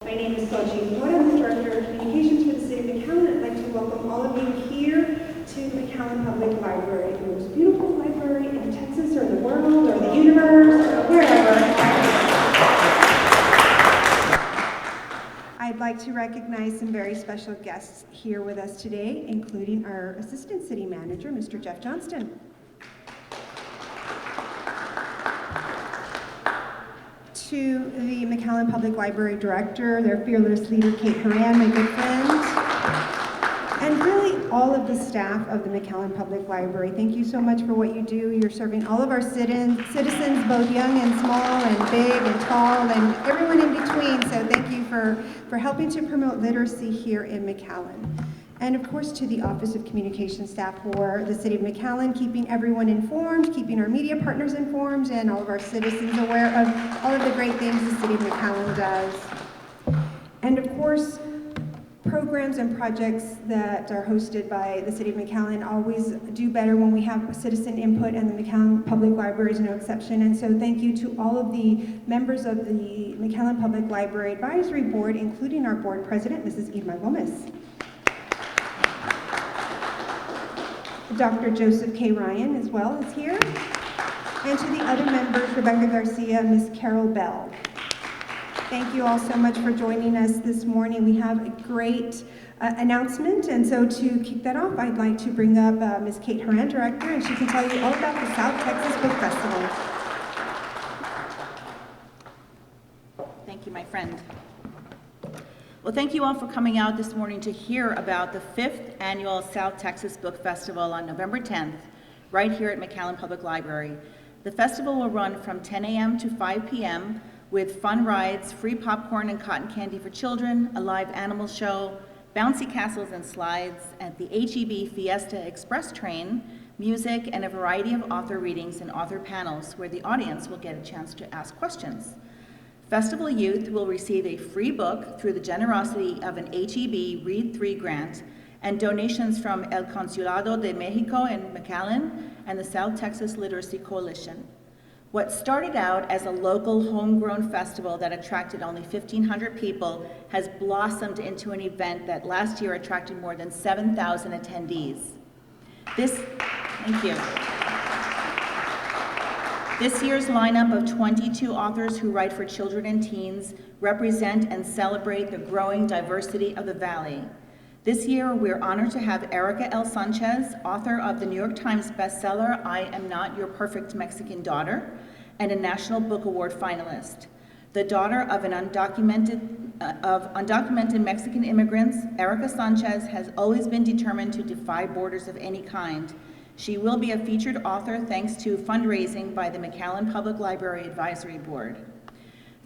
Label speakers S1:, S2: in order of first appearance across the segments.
S1: My name is Soji Mora. I'm the Director of Communications for the City of McAllen. I'd like to welcome all of you here to McAllen Public Library, the most beautiful library in Texas or the world or the universe or wherever. I'd like to recognize some very special guests here with us today, including our Assistant City Manager, Mr. Jeff Johnston. To the McAllen Public Library Director, their fearless leader, Kate Horan, my good friend, and really all of the staff of the McAllen Public Library. Thank you so much for what you do. You're serving all of our citizens, both young and small and big and tall and everyone in between. So thank you for helping to promote literacy here in McAllen. And of course to the Office of Communication staff for the City of McAllen, keeping everyone informed, keeping our media partners informed, and all of our citizens aware of all of the great things the City of McAllen does. And of course, programs and projects that are hosted by the City of McAllen always do better when we have citizen input, and the McAllen Public Library is no exception. And so thank you to all of the members of the McAllen Public Library Advisory Board, including our board president, Mrs. Irma Gomez. Dr. Joseph K. Ryan as well is here. And to the other members, Rebecca Garcia, Ms. Carol Bell. Thank you all so much for joining us this morning. We have a great announcement, and so to kick that off, I'd like to bring up Ms. Kate Horan, Director, and she can tell you all about the South Texas Book Festival.
S2: Thank you, my friend. Well, thank you all for coming out this morning to hear about the 5th Annual South Texas Book Festival on November 10th, right here at McAllen Public Library. The festival will run from 10 a.m. to 5 p.m. with fun rides, free popcorn and cotton candy for children, a live animal show, bouncy castles and slides at the HEB Fiesta Express train, music, and a variety of author readings and author panels where the audience will get a chance to ask questions. Festival youth will receive a free book through the generosity of an HEB Read 3 grant and donations from El Consulado de Mexico in McAllen and the South Texas Literacy Coalition. What started out as a local homegrown festival that attracted only 1,500 people has blossomed into an event that last year attracted more than 7,000 attendees. Thank you. This year's lineup of 22 authors who write for children and teens represent and celebrate the growing diversity of the Valley. This year, we're honored to have Erica L. Sanchez, author of the New York Times bestseller, I Am Not Your Perfect Mexican Daughter, and a National Book Award finalist. The daughter of undocumented Mexican immigrants, Erica Sanchez has always been determined to defy borders of any kind. She will be a featured author thanks to fundraising by the McAllen Public Library Advisory Board.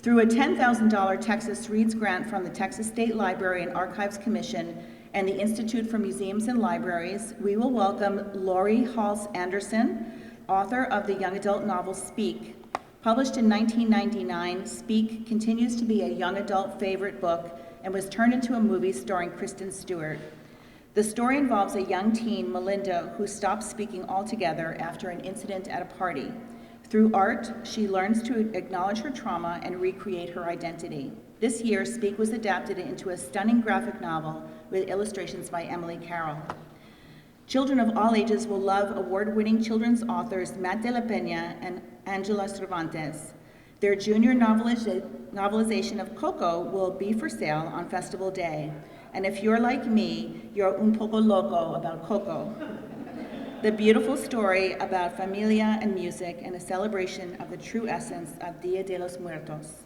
S2: Through a $10,000 Texas Reads grant from the Texas State Library and Archives Commission and the Institute for Museums and Libraries, we will welcome LAURIE HALSE Anderson, author of the young adult novel Speak. Published in 1999, Speak continues to be a young adult favorite book and was turned into a movie starring Kristen Stewart. The story involves a young teen, Melinda, who stops speaking altogether after an incident at a party. Through art, she learns to acknowledge her trauma and recreate her identity. This year, Speak was adapted into a stunning graphic novel with illustrations by Emily Carroll. Children of all ages will love award-winning children's authors Matt de la Peña and Angela Cervantes. Their junior novelization of Coco will be for sale on Festival Day. And if you're like me, you're un poco loco about Coco. The beautiful story about familia and music and a celebration of the true essence of Dia de los Muertos.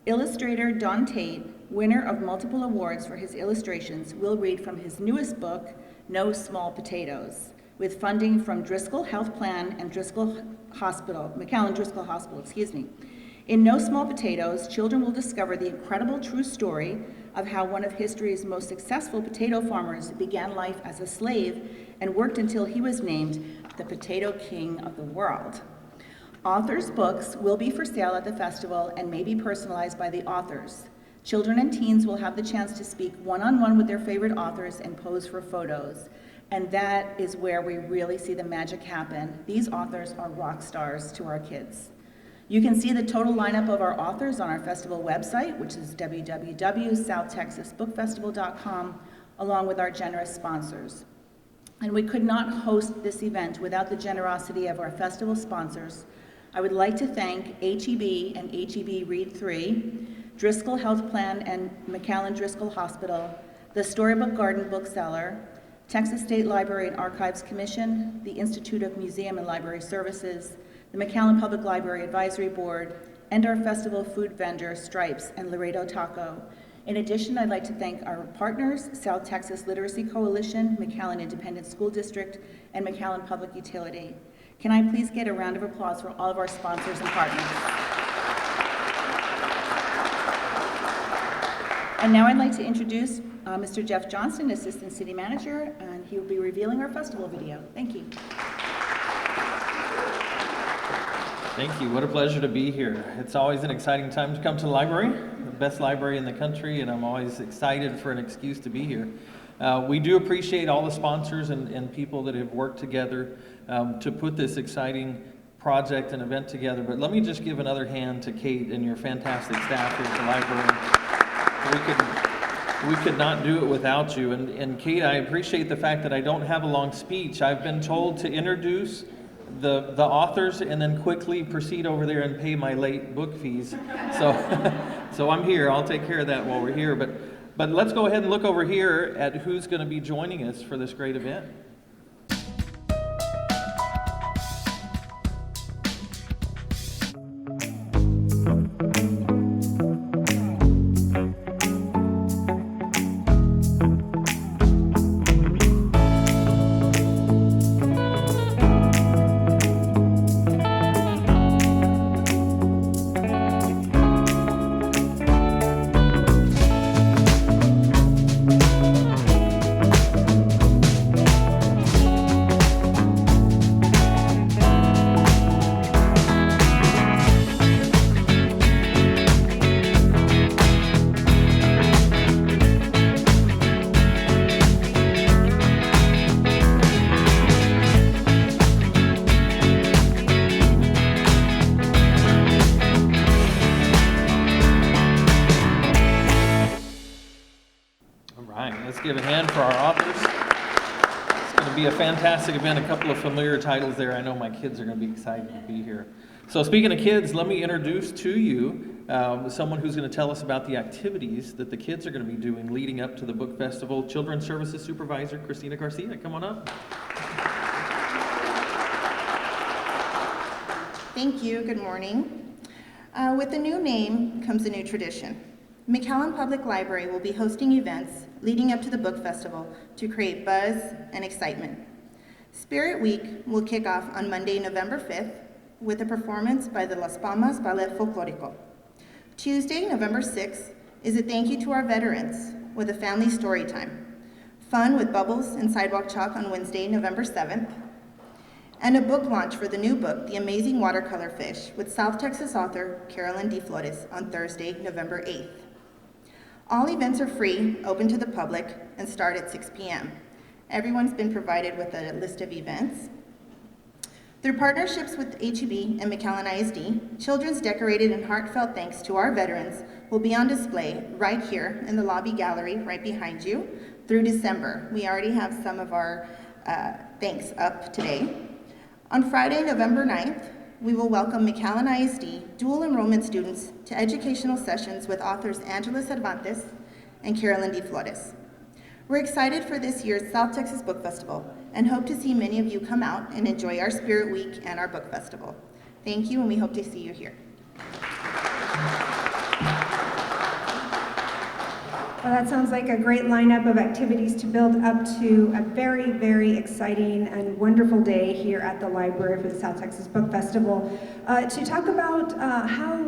S2: Illustrator Don Tate, winner of multiple awards for his illustrations, will read from his newest book, No Small Potatoes, with funding from Driscoll Health Plan and McAllen Driscoll Hospital, In No Small Potatoes, children will discover the incredible true story of how one of history's most successful potato farmers began life as a slave and worked until he was named the Potato King of the world. Authors' books will be for sale at the festival and may be personalized by the authors. Children and teens will have the chance to speak one-on-one with their favorite authors and pose for photos. And that is where we really see the magic happen. These authors are rock stars to our kids. You can see the total lineup of our authors on our festival website, which is www.southtexasbookfestival.com, along with our generous sponsors. And we could not host this event without the generosity of our festival sponsors. I would like to thank HEB and HEB Read 3, Driscoll Health Plan and McAllen Driscoll Hospital, the Storybook Garden Bookseller, Texas State Library and Archives Commission, the Institute of Museum and Library Services, the McAllen Public Library Advisory Board, and our festival food vendor, Stripes and Laredo Taco. In addition, I'd like to thank our partners, South Texas Literacy Coalition, McAllen Independent School District, and McAllen Public Utility. Can I please get a round of applause for all of our sponsors and partners? And now I'd like to introduce Mr. Jeff Johnston, Assistant City Manager, and he will be revealing our festival video. Thank you.
S3: Thank you. What a pleasure to be here. It's always an exciting time to come to the library, the best library in the country, and I'm always excited for an excuse to be here. We do appreciate all the sponsors and people that have worked together to put this exciting project and event together. But let me just give another hand to Kate and your fantastic staff here at the library. We could not do it without you. And Kate, I appreciate the fact that I don't have a long speech. I've been told to introduce the authors and then quickly proceed over there and pay my late book fees. So, so I'm here. I'll take care of that while we're here. But let's go ahead and look over here at who's going to be joining us for this great event. Give a hand for our authors. It's going to be a fantastic event. A couple of familiar titles there. I know my kids are going to be excited to be here. So speaking of kids, let me introduce to you someone who's going to tell us about the activities that the kids are going to be doing leading up to the book festival. Children's Services Supervisor Christina Garcia, come on up.
S4: Thank you. Good morning. With a new name comes a new tradition. McAllen Public Library will be hosting events leading up to the book festival to create buzz and excitement. Spirit Week will kick off on Monday, November 5th with a performance by the Las Palmas Ballet Folklorico. Tuesday, November 6th is a thank you to our veterans with a family story time. Fun with bubbles and sidewalk chalk on Wednesday, November 7th. And a book launch for the new book, The Amazing Watercolor Fish, with South Texas author CAROLYN on Thursday, November 8th. All events are free, open to the public, and start at 6 p.m. Everyone's been provided with a list of events. Through partnerships with HEB and McAllen ISD, children's decorated and heartfelt thanks to our veterans will be on display right here in the lobby gallery right behind you through December. We already have some of our thanks up today. On Friday, November 9th, we will welcome McAllen ISD dual enrollment students to educational sessions with authors Angela Cervantes and CAROLYN We're excited for this year's South Texas Book Festival and hope to see many of you come out and enjoy our Spirit Week and our book festival. Thank you, and we hope to see you here.
S1: Well, that sounds like a great lineup of activities to build up to a very, very exciting and wonderful day here at the library for the South Texas Book Festival. To talk about how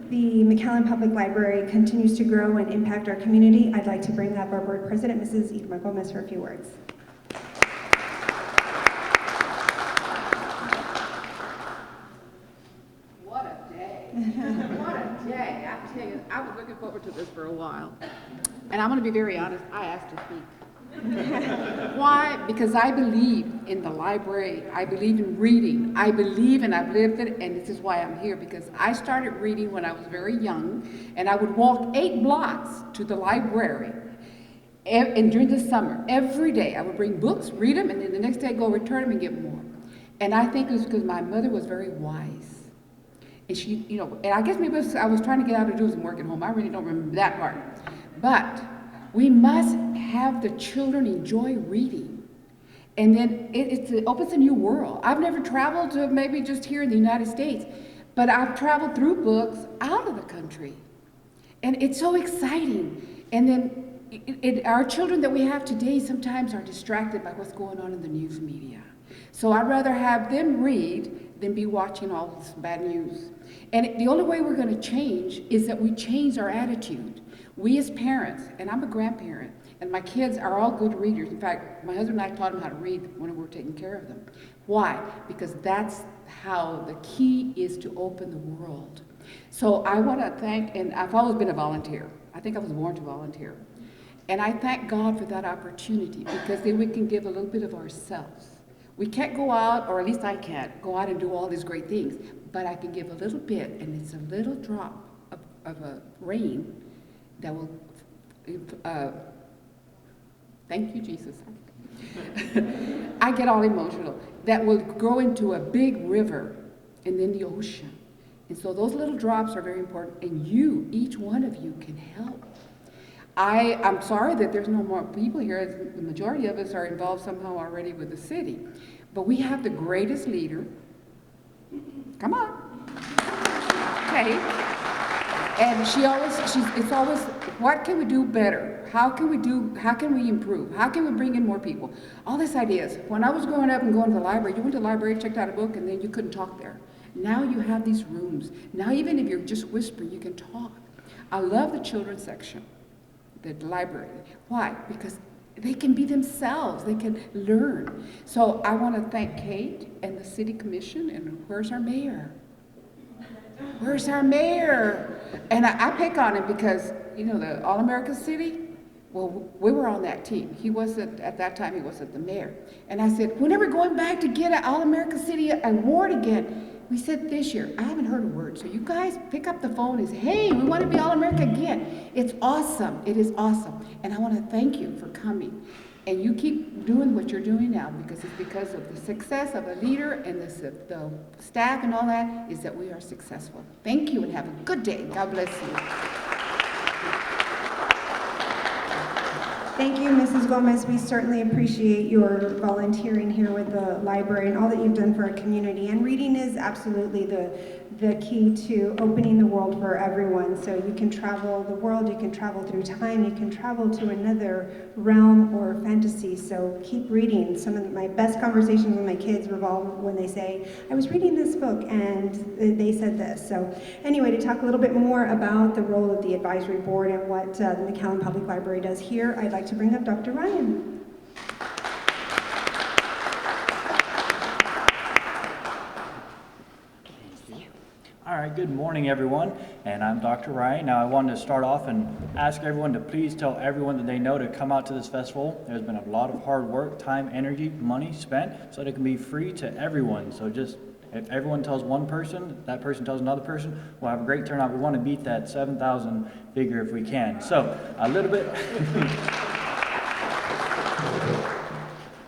S1: the McAllen Public Library continues to grow and impact our community, I'd like to bring up our board president, Mrs. Irma Gomez, for a few words.
S5: What a day. What a day. I tell you, I was looking forward to this for a while. And I'm going to be very honest, I asked to speak. Why? Because I believe in the library. I believe in reading. I believe, and I've lived it, and this is why I'm here, because I started reading when I was very young, and I would walk 8 blocks to the library. And during the summer, every day, I would bring books, read them, and then the next day go return them and get more. And I think it was because my mother was very wise. And she, you know, and I guess maybe I was trying to get out of doing some work at home. I really don't remember that part. But we must have the children enjoy reading. And then it opens a new world. I've never traveled to maybe just here in the United States, but I've traveled through books out of the country. And it's so exciting. And then our children that we have today sometimes are distracted by what's going on in the news media. So I'd rather have them read than be watching all this bad news. And the only way we're going to change is that we change our attitude. We as parents, and I'm a grandparent, and my kids are all good readers. In fact, my husband and I taught them how to read when we were taking care of them. Why? Because that's how the key is to open the world. So I want to thank, and I've always been a volunteer. I think I was born to volunteer. And I thank God for that opportunity, because then we can give a little bit of ourselves. We can't go out, or at least I can't, go out and do all these great things, but I can give a little bit, and it's a little drop of a rain that will, thank you, Jesus. I get all emotional. That will grow into a big river and then the ocean. And so those little drops are very important, and you, each one of you, can help. I'm sorry that there's no more people here. The majority of us are involved somehow already with the city. But we have the greatest leader. Come on. Okay. And it's always, what can we do better? How can we improve? How can we bring in more people? All these ideas. When I was growing up and going to the library, you went to the library, checked out a book, and then you couldn't talk there. Now you have these rooms. Now even if you're just whispering, you can talk. I love the children's section. The library. Why? Because they can be themselves. They can learn. So I want to thank Kate and the City Commission. And where's our mayor? Where's our mayor? And I pick on him because, you know, the All-America City, well, we were on that team. He wasn't, at that time, he wasn't the mayor. And I said, when are we going back to get an All-America City award again? We said this year. I haven't heard a word. So you guys pick up the phone and say, hey, we want to be All-America again. It's awesome. It is awesome. And I want to thank you for coming. And you keep doing what you're doing now, because it's because of the success of a leader and the staff and all that is that we are successful. Thank you and have a good day. God bless you.
S1: Thank you, Mrs. Gomez. We certainly appreciate your volunteering here with the library and all that you've done for our community. And reading is absolutely the key to opening the world for everyone. So you can travel the world, you can travel through time, you can travel to another realm or fantasy. So keep reading. Some of my best conversations with my kids revolve when they say, I was reading this book and they said this. So anyway, to talk a little bit more about the role of the advisory board and what the McAllen Public Library does here, I'd like to bring up Dr. Ryan.
S6: All right, good morning, everyone, and I'm Dr. Ryan. Now, I wanted to start off and ask everyone to please tell everyone that they know to come out to this festival. There's been a lot of hard work, time, energy, money spent so that it can be free to everyone. So just, if everyone tells one person, that person tells another person, we'll have a great turnout. We want to beat that 7,000 figure if we can. So, a little bit...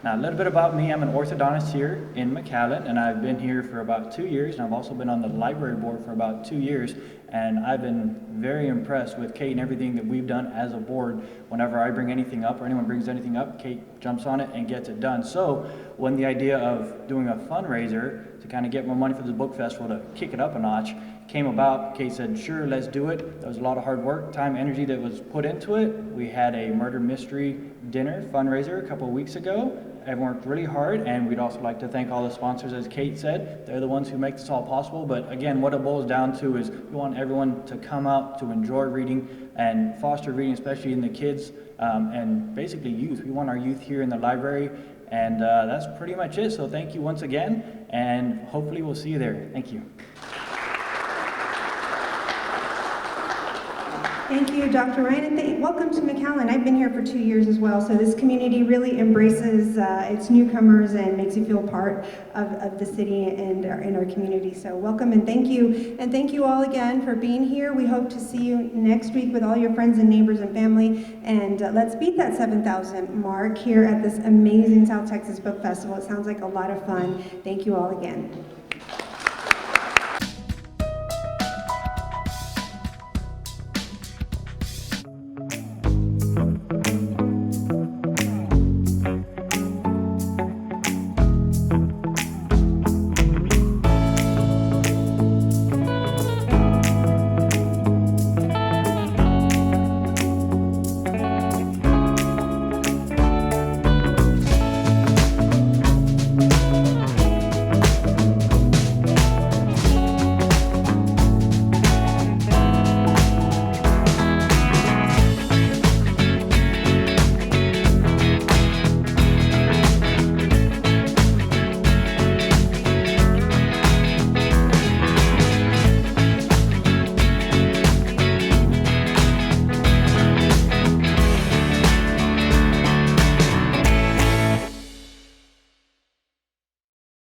S6: Now, a little bit about me. I'm an orthodontist here in McAllen, and I've been here for about 2 years, and I've also been on the library board for about 2 years, and I've been very impressed with Kate and everything that we've done as a board. Whenever I bring anything up or anyone brings anything up, Kate jumps on it and gets it done. So when the idea of doing a fundraiser to kind of get more money for the book festival to kick it up a notch came about, Kate said, sure, let's do it. There was a lot of hard work, time, energy that was put into it. We had a murder mystery dinner fundraiser a couple of weeks ago. Everyone worked really hard, and we'd also like to thank all the sponsors, as Kate said. They're the ones who make this all possible. But again, what it boils down to is we want everyone to come out to enjoy reading and foster reading, especially in the kids and basically youth. We want our youth here in the library, and that's pretty much it. So thank you once again, and hopefully we'll see you there. Thank you.
S1: Thank you, Dr. Ryan, and welcome to McAllen. I've been here for 2 years as well, so this community really embraces its newcomers and makes you feel part of the city and in our community. So welcome and thank you. And thank you all again for being here. We hope to see you next week with all your friends and neighbors and family. And let's beat that 7,000 mark here at this amazing South Texas Book Festival. It sounds like a lot of fun. Thank you all again.